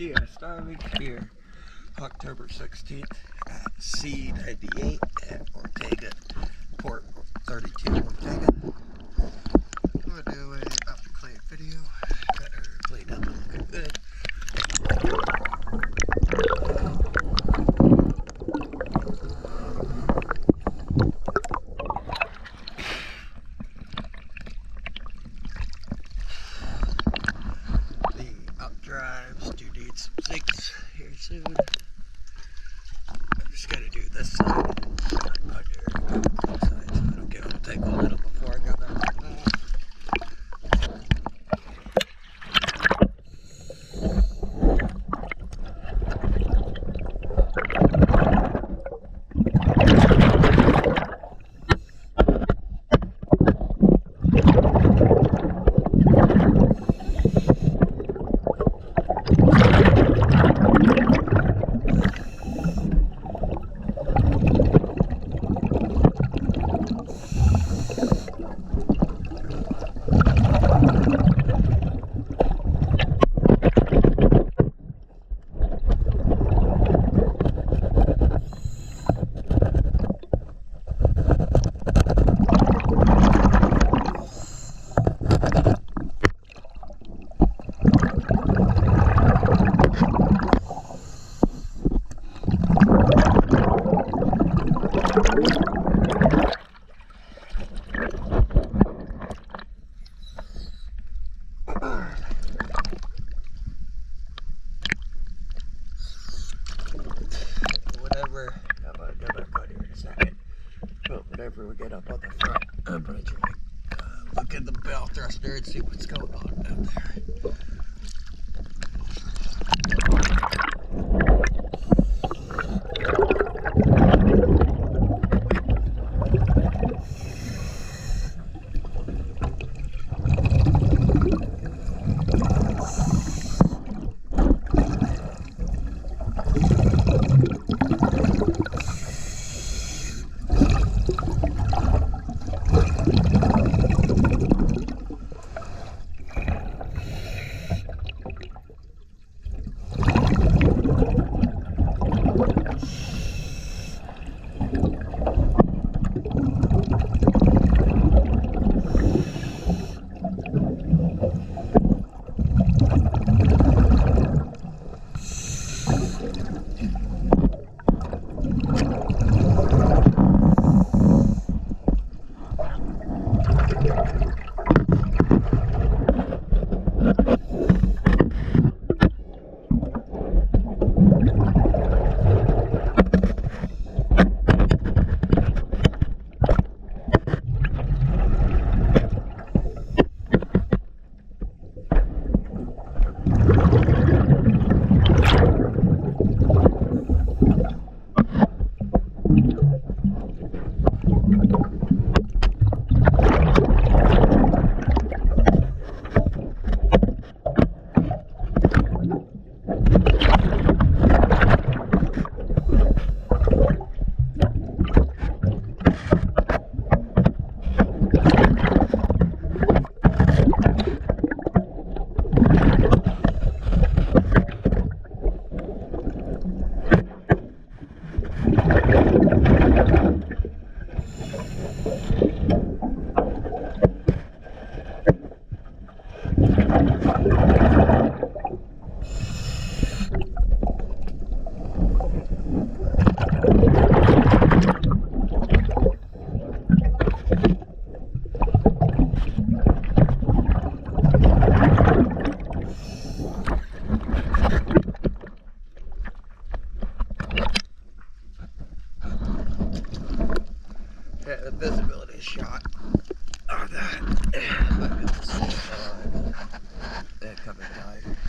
Pier, starving Pier, October 16th at C98 at Ortega, Port 32 Ortega. We're doing up to clean video, got her cleaned up and looking good. Drives do need some sinks here soon. I'm just gonna do this side under this side so I don't get all tangled in it before I go back to the back. Whenever we get up on the front, I'm going to try to look in the bell thruster and see what's going on down there. Yeah, the visibility shot on that. That coming by.